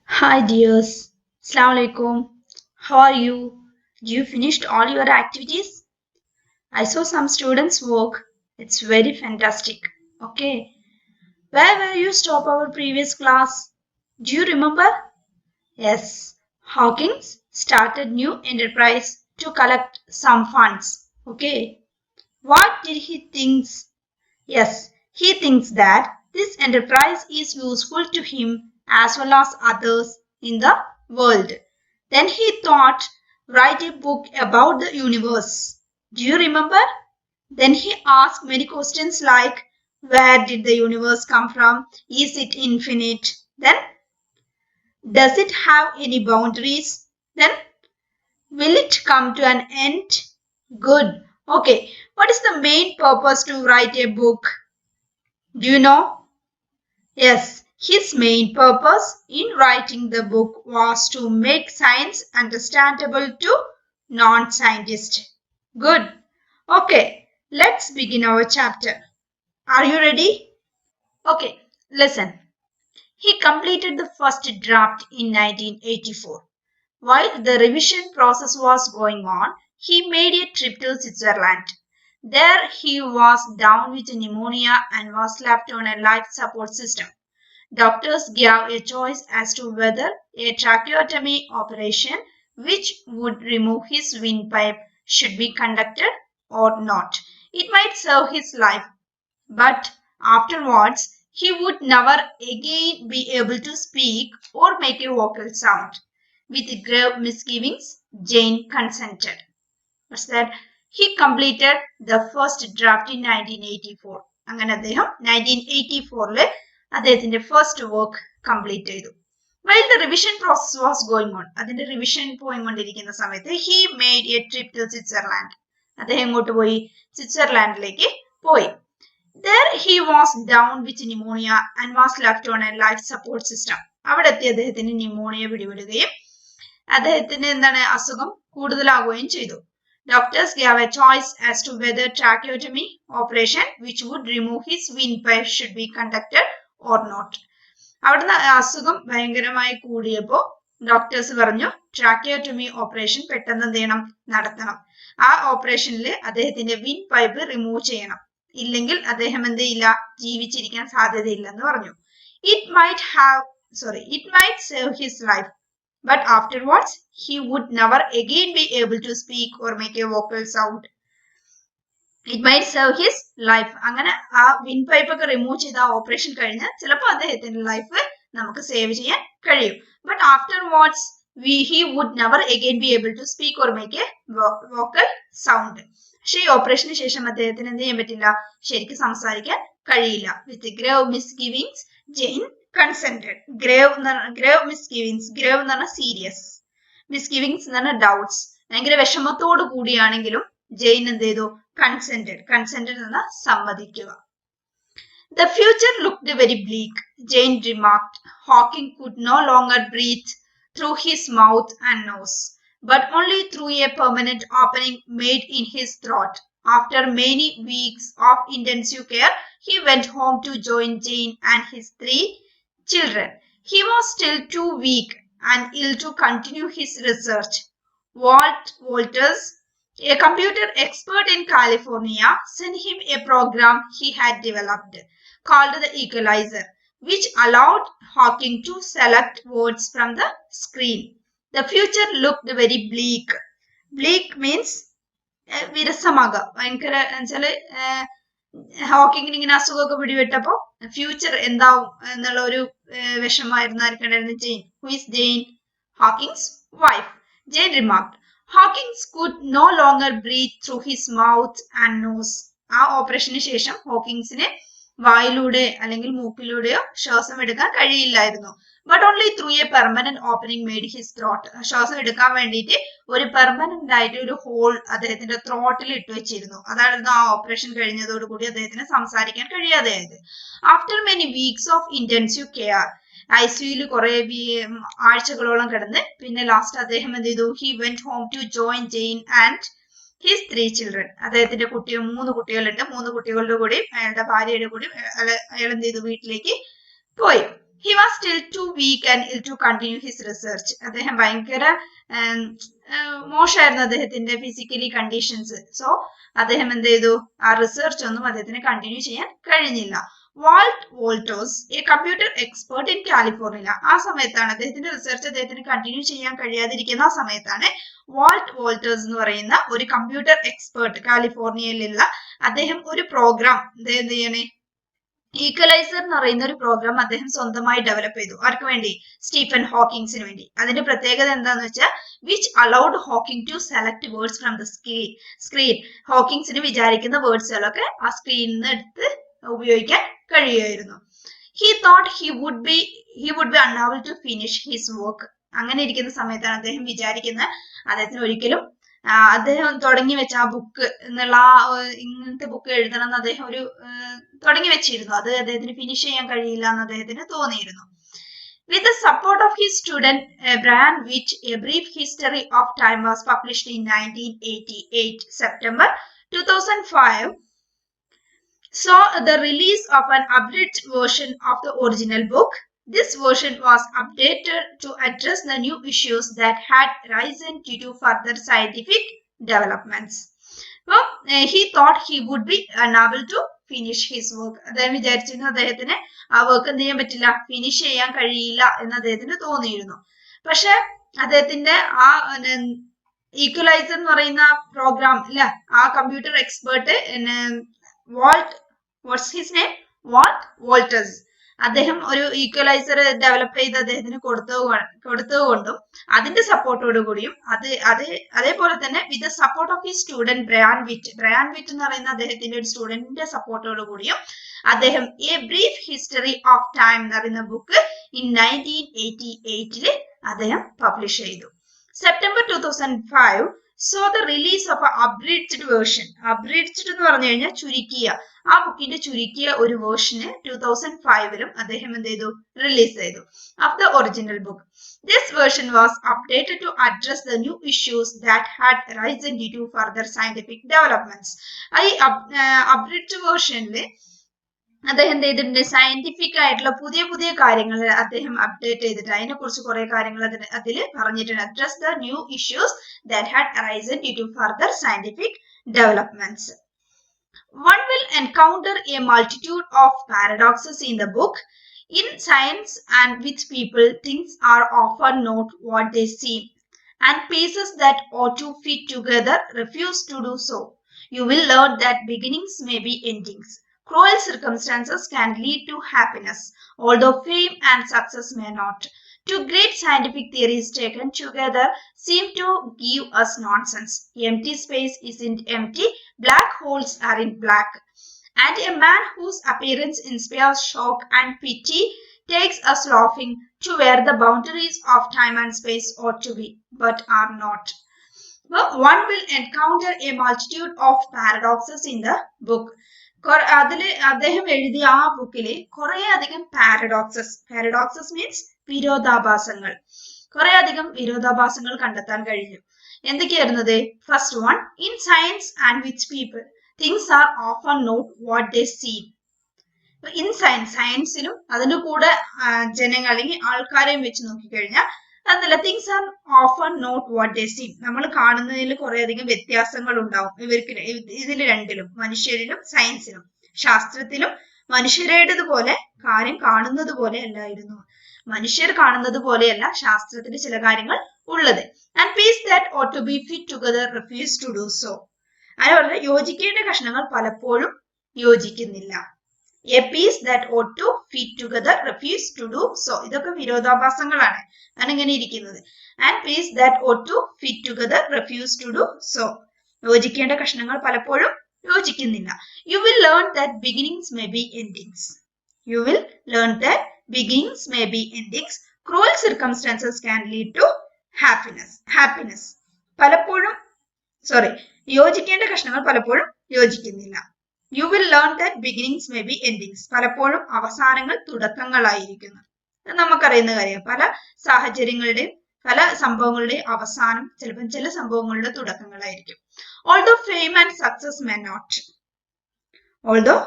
Hi dears, Assalamu alaikum. How are you? You finished all your activities? I saw some students' work. It's very fantastic. Okay, where were you stop our previous class? Do you remember? Yes, Hawkins started new enterprise to collect some funds. Okay, what did he think? Yes, he thinks that this enterprise is useful to him as well as others in the world. Then he thought, write a book about the universe. Do you remember? Then he asked many questions like, where did the universe come from? Is it infinite? Then, does it have any boundaries? Then, will it come to an end? Good. Okay, what is the main purpose to write a book? Do you know? Yes, his main purpose in writing the book was to make science understandable to non-scientists. Good. Okay, let's begin our chapter. Are you ready? Okay, listen. He completed the first draft in 1984. While the revision process was going on, he made a trip to Switzerland. There he was down with pneumonia and was left on a life support system. Doctors gave a choice as to whether a tracheotomy operation, which would remove his windpipe, should be conducted or not. It might save his life, but afterwards he would never again be able to speak or make a vocal sound. With grave misgivings, Jane consented. What's that? He completed the first draft in 1984. അങ്ങനെ അദ്ദേഹം 1984 അദ്ദേഹത്തിന്റെ first work complete ചെയ്തു. While the revision process was going on, അതിന്റെ revision പോയിക്കൊണ്ടിരിക്കുന്ന സമയത്ത് he made a trip to Switzerland. അദ്ദേഹം എങ്ങോട്ട് പോയി? സ്വിറ്റ്സർലാൻഡിലേക്ക് പോയി. There he was down with pneumonia and was left on a life support system. അവിടെ എത്തി അദ്ദേഹത്തിന് ന്യൂമോണിയ പിടിപെടുകയും അദ്ദേഹത്തിന് എന്താണ് അസുഖം കൂടുതലാവുകയും ചെയ്തു. Doctors gave a choice as to whether tracheotomy operation, which would remove his windpipe, should be conducted or not. അവിടുന്ന് അസുഖം ഭയങ്കരമായി കൂടിയപ്പോൾ ഡോക്ടേഴ്സ് പറഞ്ഞു ട്രാക്കിയോട്ടമി ഓപ്പറേഷൻ പെട്ടെന്ന് എന്ത് ചെയ്യണം, നടത്തണം. ആ ഓപ്പറേഷനിൽ അദ്ദേഹത്തിന്റെ വിൻ പൈപ്പ് റിമൂവ് ചെയ്യണം. ഇല്ലെങ്കിൽ അദ്ദേഹം എന്ത് ചെയ്യില്ല, ജീവിച്ചിരിക്കാൻ സാധ്യതയില്ലെന്ന് പറഞ്ഞു. It might save his life, but afterwards he would never again be able to speak or make a vocal sound. It might save his life. അങ്ങനെ ആ വിൻ പൈപ്പ് ഒക്കെ റിമൂവ് ചെയ്ത ആ ഓപ്പറേഷൻ കഴിഞ്ഞ് ചിലപ്പോൾ അദ്ദേഹത്തിന്റെ ലൈഫ് നമുക്ക് സേവ് ചെയ്യാൻ കഴിയും. But afterwards he would never again be able to speak or make a vocal sound. പക്ഷേ ഈ ഓപ്പറേഷന് ശേഷം അദ്ദേഹത്തിന് എന്ത് ചെയ്യാൻ പറ്റില്ല, ശരിക്കും സംസാരിക്കാൻ കഴിയില്ല. വിത്ത് grave misgivings, Jane consented. grave misgivings, grave എന്ന് പറഞ്ഞാൽ സീരിയസ്, misgivings എന്ന് പറഞ്ഞാൽ ഡൗട്ട്സ്, ഭയങ്കര വിഷമത്തോടു കൂടിയാണെങ്കിലും ജെയിൻ എന്ത് ചെയ്തു, കൺസെന്റഡ് എന്ന് സമ്മതിക്കുക. The future looked very bleak, Jane remarked. Hawking could no longer breathe through his mouth and nose, but only through a permanent opening made in his throat. After many weeks of intensive care, he went home to join Jane and his 3 children. He was still too weak and ill to continue his research. Walt Walters, a computer expert in California, sent him a program he had developed called the Equalizer, which allowed Hawking to select words from the screen. The future looked very bleak. Bleak means വിരസമാകുക, ഭയങ്കര എന്നുവെച്ചാല് ഹോക്കിങ്ങിന് ഇങ്ങനെ അസുഖമൊക്കെ പിടിപെട്ടപ്പോ future എന്താവും എന്നുള്ള ഒരു വിഷമായിരുന്നു ആർക്കുണ്ടായിരുന്നു, Jane. Who is Jane? Hawking's wife. Jane remarked, Hawkins could no longer breathe through his mouth and nose. ആ ഓപ്പറേഷന് ശേഷം ഹോക്കിങ്സിന് വായിലൂടെ അല്ലെങ്കിൽ മൂക്കിലൂടെയോ ശ്വാസം എടുക്കാൻ കഴിയില്ലായിരുന്നു. But only through a permanent opening made his throat. ശ്വാസം എടുക്കാൻ വേണ്ടിയിട്ട് ഒരു പെർമനന്റ് ആയിട്ട് ഒരു ഹോൾ അദ്ദേഹത്തിന്റെ ത്രോട്ടിൽ ഇട്ട് വെച്ചിരുന്നു. അതായിരുന്നു ആ ഓപ്പറേഷൻ കഴിഞ്ഞതോടുകൂടി അദ്ദേഹത്തിന് സംസാരിക്കാൻ കഴിയാതെയായത്. After many weeks of intensive care, ഐസിയുയിൽ കുറെ ആഴ്ചകളോളം കിടന്ന് പിന്നെ ലാസ്റ്റ് അദ്ദേഹം എന്ത് ചെയ്തു, he went home to join Jane and his 3 children. അദ്ദേഹത്തിന്റെ 3 കുട്ടികളുണ്ട്. 3 കുട്ടികളുടെ കൂടി അയാളുടെ ഭാര്യയുടെ കൂടി അയാൾ എന്ത് ചെയ്തു, വീട്ടിലേക്ക് പോയി. He was still too weak and ill to continue his research. അദ്ദേഹം ഭയങ്കര മോശമായിരുന്നു അദ്ദേഹത്തിന്റെ ഫിസിക്കലി കണ്ടീഷൻസ്. സോ അദ്ദേഹം എന്ത് ചെയ്തു, ആ റിസർച്ച് ഒന്നും അദ്ദേഹത്തിന് കണ്ടിന്യൂ ചെയ്യാൻ കഴിഞ്ഞില്ല. Walt Woltosz, a computer expert in California, ആ സമയത്താണ് അദ്ദേഹത്തിന്റെ റിസർച്ച് അദ്ദേഹത്തിന് കണ്ടിന്യൂ ചെയ്യാൻ കഴിയാതിരിക്കുന്ന ആ സമയത്താണ് വാൾട്ട് വോൾട്ടേഴ്സ് എന്ന് പറയുന്ന ഒരു കമ്പ്യൂട്ടർ എക്സ്പേർട്ട് കാലിഫോർണിയയിലുള്ള അദ്ദേഹം ഒരു പ്രോഗ്രാം എന്ത് ചെയ്യണേ, ഈക്വലൈസർ എന്ന് പറയുന്ന ഒരു പ്രോഗ്രാം അദ്ദേഹം സ്വന്തമായി ഡെവലപ്പ് ചെയ്തു. ആർക്ക് വേണ്ടി? സ്റ്റീഫൻ ഹോക്കിങ്സിന് വേണ്ടി. അതിന്റെ പ്രത്യേകത എന്താന്ന് വെച്ചാൽ which allowed Hawking to select words from the screen. ഹോക്കിങ്സിന് വിചാരിക്കുന്ന വേർഡ്സുകളൊക്കെ ആ സ്ക്രീനിൽ നിന്ന് എടുത്ത് ഉപയോഗിക്കാൻ കഴിയുമായിരുന്നു. He thought he would be unable to finish his work. അങ്ങനെ ഇരിക്കുന്ന സമയത്താണ് അദ്ദേഹം വിചാരിക്കുന്നത് അദ്ദേഹത്തിന് ഒരിക്കലും അദ്ദേഹം തുടങ്ങി വെച്ച ആ ബുക്ക് എന്നുള്ള ഇങ്ങനത്തെ ബുക്ക് എഴുതണം എന്ന് അദ്ദേഹം ഒരു തുടങ്ങി വെച്ചിരുന്നു. അത് അദ്ദേഹത്തിന് ഫിനിഷ് ചെയ്യാൻ കഴിയില്ല എന്ന് അദ്ദേഹത്തിന് തോന്നിയിരുന്നു. With the support of his student Brian Witt, A Brief History of Time was published in 1988. September 2005 saw the release of an abridged version of the original book. This version was updated to address the new issues that had risen due to further scientific developments. Well, he thought he would be unable to finish his work. അദ്ദേഹം വിചാരിച്ചിരുന്നു അദ്ദേഹത്തിന് ആ work എന്ത് ചെയ്യാൻ പറ്റില്ല, finish ചെയ്യാൻ കഴിയില്ല എന്ന് അദ്ദേഹത്തിന് തോന്നിയിരുന്നു. പക്ഷെ അദ്ദേഹത്തിന്റെ ആ ഈക്വലൈസർ എന്ന് പറയുന്ന പ്രോഗ്രാം ഇല്ല, ആ കമ്പ്യൂട്ടർ എക്സ്പേർട്ട് വാൾട്ട് വോൾട്ടേഴ്സ്, അദ്ദേഹം ഒരു ഈക്വലൈസർ ഡെവലപ്പ് ചെയ്ത് അദ്ദേഹത്തിന് കൊടുത്തതുകൊണ്ടും അതിന്റെ സപ്പോർട്ടോട് കൂടിയും അതേപോലെ തന്നെ with the support of his student Brian Whitt എന്ന് പറയുന്ന അദ്ദേഹത്തിന്റെ ഒരു സ്റ്റുഡന്റിന്റെ സപ്പോർട്ടോട് കൂടിയും അദ്ദേഹം a brief history of time എന്ന് പറയുന്ന ബുക്ക് ഇൻ 1988 അദ്ദേഹം പബ്ലിഷ് ചെയ്തു. September 2005 so the release of abridged version. Abridged എന്ന് പറഞ്ഞു കഴിഞ്ഞാൽ ചുരുക്കിയ, ആ ബുക്കിന്റെ ചുരുക്കിയ ഒരു വേർഷന് 2005 അദ്ദേഹം എന്ത് ചെയ്തു, റിലീസ് ചെയ്തു of the original book. This version was updated to address the new issues that had risen due to further scientific developments. ഈ അബ്രിഡ്ജ്ഡ് വേർഷനിൽ അദ്ദേഹം എന്ത് ചെയ്തിട്ടുണ്ട്, സയന്റിഫിക് ആയിട്ടുള്ള പുതിയ പുതിയ കാര്യങ്ങൾ അദ്ദേഹം അപ്ഡേറ്റ് ചെയ്തിട്ട് അതിനെ കുറിച്ച് കുറെ കാര്യങ്ങൾ അതിൽ പറഞ്ഞിട്ടുണ്ട്. Address the new issues that had arisen due to further scientific developments. One will encounter a multitude of paradoxes in the book. In science and with people, things are often not what they seem, and pieces that ought to fit together refuse to do so. You will learn that beginnings may be endings. Cruel circumstances can lead to happiness, although fame and success may not. Two great scientific theories taken together seem to give us nonsense. Empty space isn't empty, black holes aren't black. And a man whose appearance inspires shock and pity takes us laughing to where the boundaries of time and space ought to be, but are not. But one will encounter a multitude of paradoxes in the book. അതില് അദ്ദേഹം എഴുതിയ ആ ബുക്കില് കുറെ അധികം paradoxes means വിരോധാഭാസങ്ങൾ, കുറെ അധികം വിരോധാഭാസങ്ങൾ കണ്ടെത്താൻ കഴിഞ്ഞു. എന്തൊക്കെയായിരുന്നത്? First one, in science and with people things are often not what they seem. In സയൻസിലും അതിന്റെ കൂടെ ജനങ്ങൾ അല്ലെങ്കിൽ ആൾക്കാരെയും വെച്ച് നോക്കിക്കഴിഞ്ഞാൽ അതല്ല, things are often not what they seem. നമ്മൾ കാണുന്നതിൽ കുറെ അധികം വ്യത്യാസങ്ങൾ ഉണ്ടാവും ഇതിൽ രണ്ടിലും, മനുഷ്യരിലും സയൻസിലും. ശാസ്ത്രത്തിലും മനുഷ്യരുടേതുപോലെ കാര്യം കാണുന്നത് പോലെ അല്ലായിരുന്നു, മനുഷ്യർ കാണുന്നത് പോലെയല്ല ശാസ്ത്രത്തിൽ ചില കാര്യങ്ങൾ ഉള്ളത്. And piece that ought to be fit together refuse to do so. അതുപോലെ യോജിക്കേണ്ട കഷ്ണങ്ങൾ പലപ്പോഴും യോജിക്കുന്നില്ല. A piece that ought to fit together refuse to do so. ഇതൊക്കെ വിരോധാഭാസങ്ങളാണ്, ആണ് ഇങ്ങനെ ഇരിക്കുന്നത്. And piece that ought to fit together refuse to do so. യോജിക്കേണ്ട കഷ്ണങ്ങൾ പലപ്പോഴും യോജിക്കുന്നില്ല. You will learn that beginnings may be endings. You will learn that beginnings may be endings. Cruel circumstances can lead to happiness. യോജിക്കേണ്ട കഷ്ണങ്ങൾ പലപ്പോഴും യോജിക്കുന്നില്ല. You will learn that beginnings may be endings. പലപ്പോഴും അവസാനങ്ങൾ തുടക്കങ്ങളായിരിക്കുന്നു. നമുക്കറിയുന്ന കാര്യം, പല സാഹചര്യങ്ങളുടെയും പല സംഭവങ്ങളുടെയും അവസാനം ചിലപ്പോൾ ചില സംഭവങ്ങളുടെ തുടക്കങ്ങളായിരിക്കും. Although fame and success may not. Although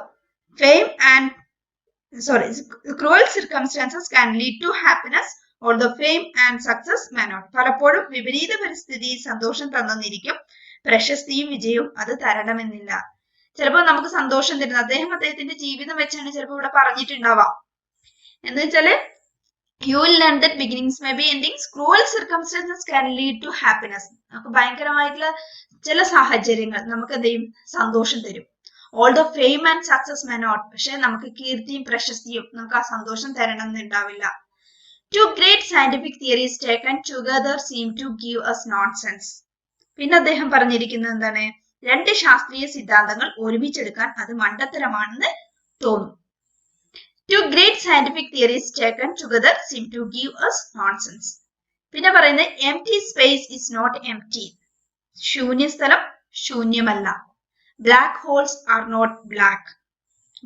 fame and cruel circumstances can lead to happiness, although fame and success may not. പലപ്പോഴും വിപരീത പരിസ്ഥിതി സന്തോഷം തന്നിരിക്കും, പ്രശസ്തിയും വിജയവും അത് തരണമെന്നില്ല. ചിലപ്പോൾ നമുക്ക് സന്തോഷം തരുന്നത് അദ്ദേഹത്തിന്റെ ജീവിതം വെച്ചാണ് ചിലപ്പോൾ ഇവിടെ പറഞ്ഞിട്ടുണ്ടാവാം. എന്ന് വെച്ചാല് you will learn that beginnings may be endings, cruel circumstances can lead to happiness. നമുക്ക് ഭയങ്കരമായിട്ടുള്ള ചില സാഹചര്യങ്ങൾ നമുക്ക് എന്ത് ചെയ്യും, സന്തോഷം തരും. Although fame and success may not, പക്ഷെ നമുക്ക് കീർത്തിയും പ്രശസ്തിയും നമുക്ക് ആ സന്തോഷം തരണം എന്നുണ്ടാവില്ല. Two great scientific theories taken together seem to give us nonsense. പിന്നെ അദ്ദേഹം പറഞ്ഞിരിക്കുന്നത് എന്താണ്, രണ്ട് ശാസ്ത്രീയ സിദ്ധാന്തങ്ങൾ ഒരുമിച്ചെടുക്കാൻ അത് മണ്ടത്തരമാണെന്ന് തോന്നും. Two great scientific theories taken together seem to give us nonsense. പിന്നെ പറയുന്നത് empty space is not empty. ശൂന്യസ്ഥലം ശൂന്യമല്ല. Black holes are not black.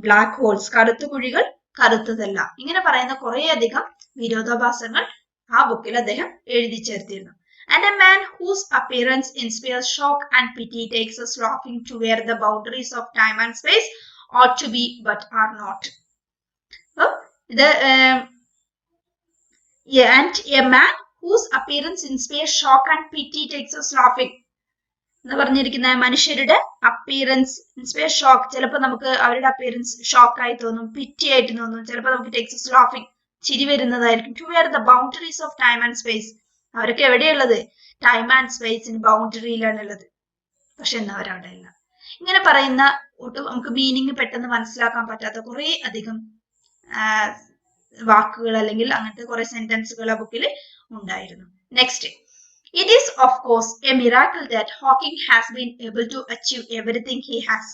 Black holes കറുത്ത കുഴികൾ കറുത്തതല്ല. ഇങ്ങനെ പറയുന്ന കുറേയധികം വിരോധാഭാസങ്ങൾ ആ ബുക്കിൽ അദ്ദേഹം എഴുതി ചേർത്തിരുന്നു. And a man whose appearance inspires shock and pity takes us laughing to where the boundaries of time and space ought to be but are not. And a man whose appearance inspires shock and pity takes us laughing എന്ന് പറഞ്ഞിരിക്കുന്ന മനുഷ്യരുടെ appearance inspire shock, ചിലപ്പോൾ നമുക്ക് അവരുടെ appearance ഷോക്കായി തോന്നും, പിറ്റി ആയിട്ട് തോന്നും, ചിലപ്പോൾ നമുക്ക് ടേക്സ് us laughing ചിരി വരുന്നതായിരിക്കും. To where the boundaries of time and space, അവരൊക്കെ എവിടെയുള്ളത്, ടൈം ആൻഡ് സ്പേസിന് ബൗണ്ടറിയിലാണ് ഉള്ളത്, പക്ഷെ എന്നാ അവരവിടെ ഇല്ല. ഇങ്ങനെ പറയുന്ന ഒട്ടും നമുക്ക് മീനിങ് പെട്ടെന്ന് മനസ്സിലാക്കാൻ പറ്റാത്ത കുറെ അധികം വാക്കുകൾ അല്ലെങ്കിൽ അങ്ങനത്തെ കുറെ സെന്റൻസുകൾ ആ ബുക്കിൽ ഉണ്ടായിരുന്നു. Next, it is of course a miracle that Hawking has been able to achieve everything he has,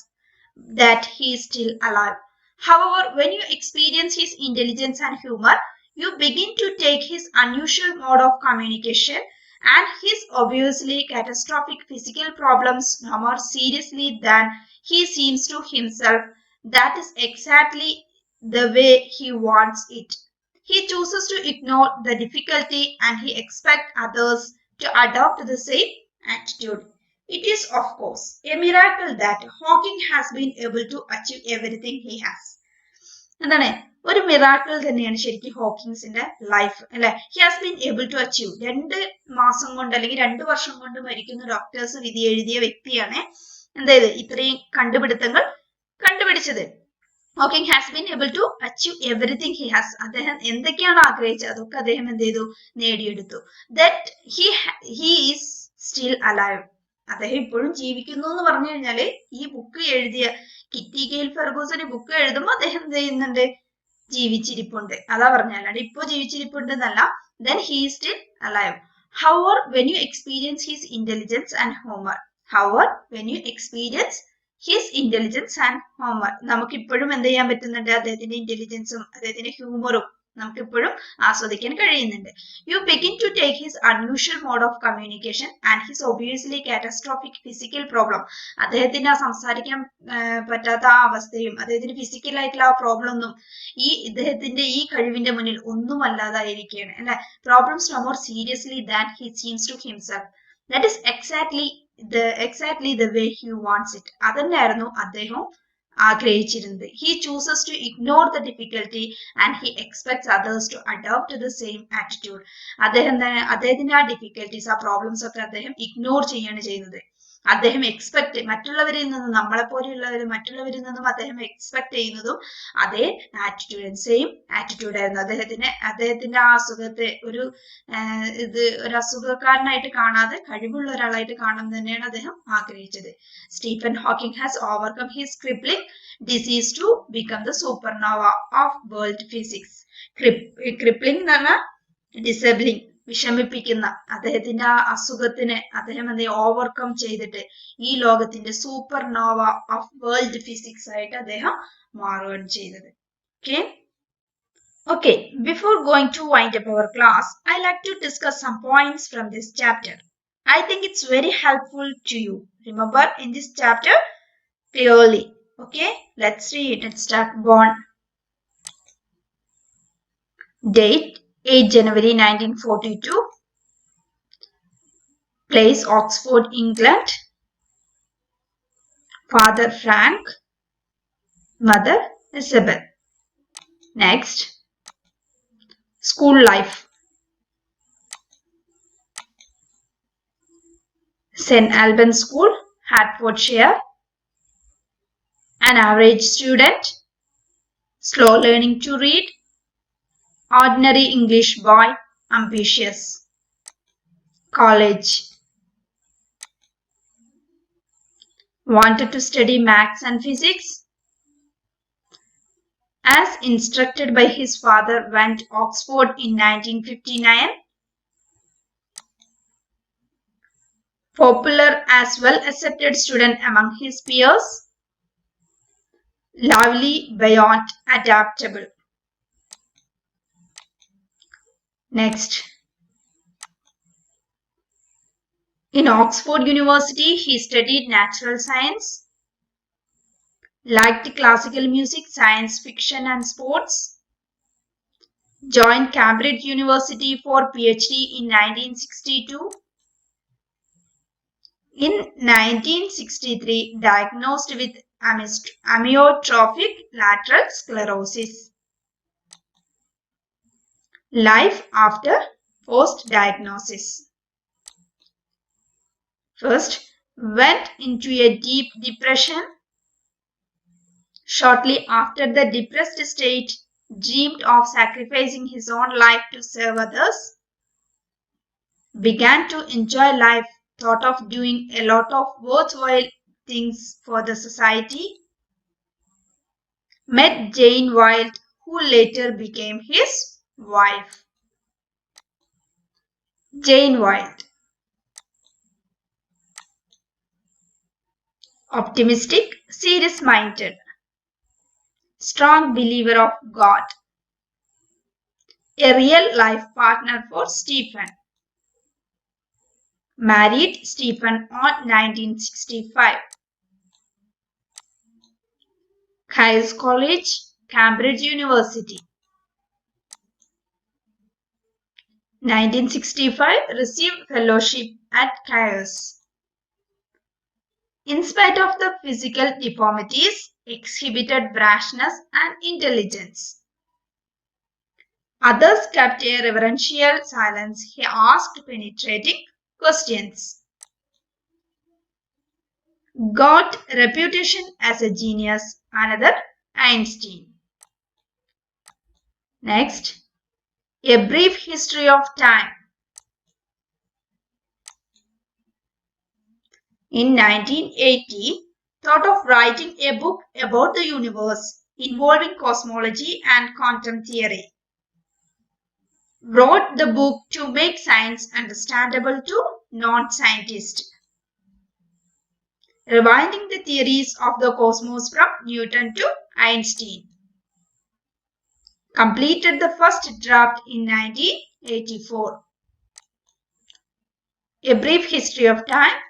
that he is still alive. However, when you experience his intelligence and humor, you begin to take his unusual mode of communication and his obviously catastrophic physical problems no more seriously than he seems to himself. That is exactly the way he wants it. He chooses to ignore the difficulty and he expects others to adopt the same attitude. It is of course a miracle that Hawking has been able to achieve everything he has. എന്താണ്, ഒരു miracle തന്നെയാണ് ശരിക്കും ഹോക്കിങ്സിന്റെ life അല്ലെ. He has been able to achieve, 2 മാസം കൊണ്ട് അല്ലെങ്കിൽ 2 വർഷം കൊണ്ട് മരിക്കുന്ന ഡോക്ടേഴ്സ് വിധി എഴുതിയ വ്യക്തിയാണ് എന്തായത് ഇത്രയും കണ്ടുപിടുത്തങ്ങൾ കണ്ടുപിടിച്ചത്. Hawking has been able to achieve everything he has, അദ്ദേഹം എന്തൊക്കെയാണ് ആഗ്രഹിച്ചത് അതൊക്കെ അദ്ദേഹം എന്ത് ചെയ്തു, നേടിയെടുത്തു. That he is still alive, അദ്ദേഹം ഇപ്പോഴും ജീവിക്കുന്നു എന്ന് പറഞ്ഞു കഴിഞ്ഞാല് ഈ ബുക്ക് എഴുതിയ കിറ്റി ഗെയിൽ ഫെർഗൂസൺ ഈ ബുക്ക് എഴുതുമ്പോൾ അദ്ദേഹം എന്ത് ചെയ്യുന്നുണ്ട്, ജീവിച്ചിരിപ്പുണ്ട്, അതാ പറഞ്ഞാലാണ് ഇപ്പോ ജീവിച്ചിരിപ്പുണ്ട് എന്നല്ല. Then he is still alive. However when you experience his intelligence and humour, however when you experience his intelligence and humour, നമുക്കിപ്പോഴും എന്ത് ചെയ്യാൻ പറ്റുന്നുണ്ട്, അദ്ദേഹത്തിന്റെ ഇന്റലിജൻസും അദ്ദേഹത്തിന്റെ ഹ്യൂമറും നമുക്കിപ്പോഴും ആസ്വദിക്കാൻ കഴിയുന്നുണ്ട്. You begin to take his unusual mode of communication and his obviously catastrophic physical problem, അദ്ദേഹത്തിന് ആ സംസാരിക്കാൻ പറ്റാത്ത ആ അവസ്ഥയും അദ്ദേഹത്തിന് ഫിസിക്കൽ ആയിട്ടുള്ള ആ പ്രോബ്ലം ഒന്നും ഇദ്ദേഹത്തിന്റെ ഈ കഴിവിന്റെ മുന്നിൽ ഒന്നും അല്ലാതായിരിക്കുകയാണ് അല്ലെ. Problems no more seriously than he seems to himself. That is exactly the way he wants it. അതന്നെയായിരുന്നു അദ്ദേഹം ആഗ്രഹിച്ചിരുന്നത്. He chooses to ignore the difficulty and he expects others to adopt the same attitude. അദ്ദേഹത്തിന്റെ ആ difficulties, ആ problems ഒക്കെ അദ്ദേഹം ignore ചെയ്യാണ് ചെയ്യുന്നത്. അദ്ദേഹം എക്സ്പെക്ട് മറ്റുള്ളവരിൽ നിന്നും, നമ്മളെ പോലെയുള്ളവർ മറ്റുള്ളവരിൽ നിന്നും അദ്ദേഹം എക്സ്പെക്ട് ചെയ്യുന്നതും അതേ ആറ്റിറ്റ്യൂഡ്, സെയിം ആറ്റിറ്റ്യൂഡ് ആയിരുന്നു. അദ്ദേഹത്തിന്റെ ആ അസുഖത്തെ ഒരു അസുഖക്കാരനായിട്ട് കാണാതെ കഴിവുള്ള ഒരാളായിട്ട് കാണാൻ തന്നെയാണ് അദ്ദേഹം ആഗ്രഹിച്ചത്. Stephen Hawking has overcome his crippling disease to become the supernova of world physics. Crippling എന്ന് പറഞ്ഞാൽ ഡിസേബിളിംഗ്, വിഷമിപ്പിക്കുന്ന അദ്ദേഹത്തിന്റെ ആ അസുഖത്തിനെ അദ്ദേഹം ഓവർകം ചെയ്തിട്ട് ഈ ലോകത്തിന്റെ super nova of world physics ആയിട്ട് അദ്ദേഹം മാറുകയാണ് ചെയ്തത്. Okay, before going to wind up our class, I like to discuss some points from this chapter. I think it's very helpful to you. Remember in this chapter clearly. Okay, let's read. Let's start. Born date 8 January 1942. Place Oxford, England. Father Frank, mother Isabel. Next, school life. St. Albans School, Hertfordshire. An average student, slow learning to read, ordinary English boy, ambitious. College. Wanted to study maths and physics. As instructed by his father, went to Oxford in 1959. Popular as well accepted student among his peers. Lively, buoyant, adaptable. Next. In Oxford University, he studied natural science, liked classical music, science fiction and sports, joined Cambridge University for PhD in 1962. In 1963, diagnosed with amyotrophic lateral sclerosis. Life after post-diagnosis. First, went into a deep depression. Shortly after the depressed state, dreamed of sacrificing his own life to serve others. Began to enjoy life, thought of doing a lot of worthwhile things for the society. Met Jane Wilde, who later became his wife. Jane Wilde. Optimistic, serious-minded. Strong believer of God. A real-life partner for Stephen. Married Stephen on 1965. Caius College, Cambridge University. 1965 received fellowship at Caius. In spite of the physical deformities, exhibited brashness and intelligence. Others kept a reverential silence. He asked penetrating questions. Got reputation as a genius. Another Einstein. Next, a brief history of time. In 1980, thought of writing a book about the universe involving cosmology and quantum theory. Wrote the book to make science understandable to non-scientists. Rewinding the theories of the cosmos from Newton to Einstein. Completed the first draft in 1984. A brief history of time.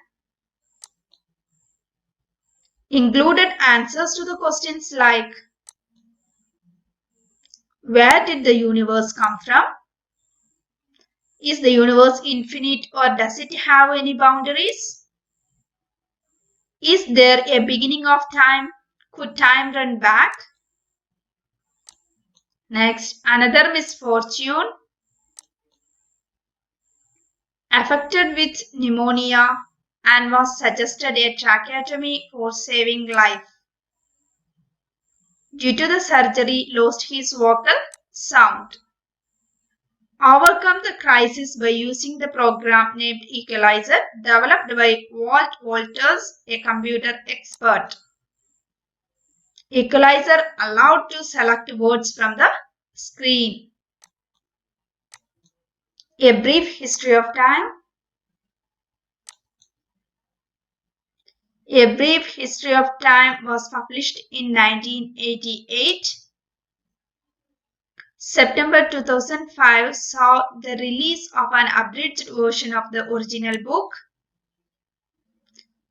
Included answers to the questions like, where did the universe come from? Is the universe infinite or does it have any boundaries? Is there a beginning of time? Could time run back? Next, another misfortune. Affected with pneumonia and was suggested a tracheotomy for saving life. Due to the surgery, lost his vocal sound. Overcome the crisis by using the program named Equalizer, developed by Walt Walters, a computer expert. Equalizer allowed to select words from the screen. A brief history of time. A brief history of time was published in 1988. September 2005 saw the release of an abridged version of the original book.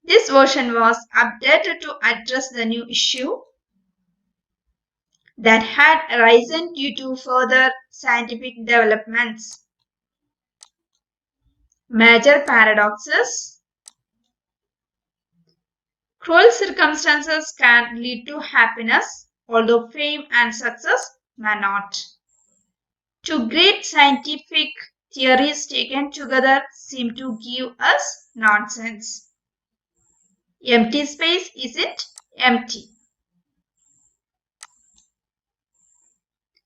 This version was updated to address the new issue that had arisen due to further scientific developments. Major paradoxes. Cruel circumstances can lead to happiness, although fame and success may not. Two great scientific theories taken together seem to give us nonsense. Empty space isn't empty.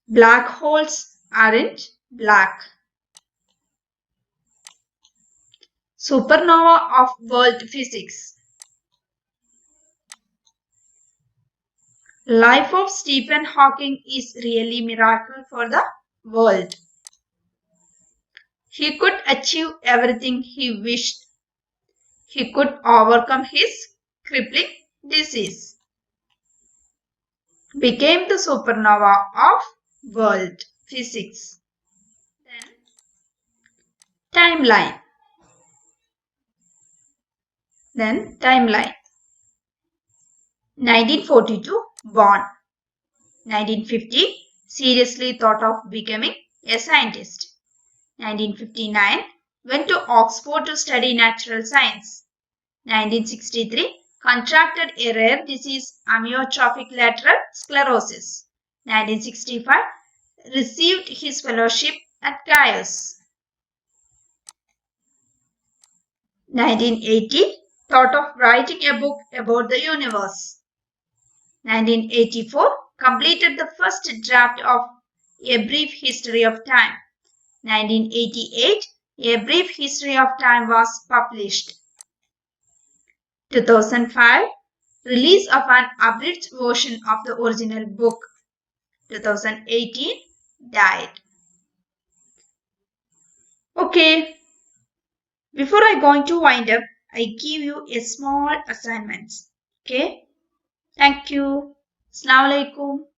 Black holes aren't black. Supernova of world physics. Life of Stephen Hawking is really miracle for the world. He could achieve everything he wished. He could overcome his crippling disease. Became the supernova of world physics. Then timeline. Then timeline. 1942 born. 1950 seriously thought of becoming a scientist. 1959 went to Oxford to study natural science. 1963 contracted a rare disease, amyotrophic lateral sclerosis. 1965 received his fellowship at Caius. 1980 thought of writing a book about the universe. 1984 completed the first draft of A Brief History of Time. 1988 A Brief History of Time was published. 2005 release of an abridged version of the original book. 2018 died. Okay, before I going to wind up, I give you a small assignment. Okay, thank you. Assalamu alaikum.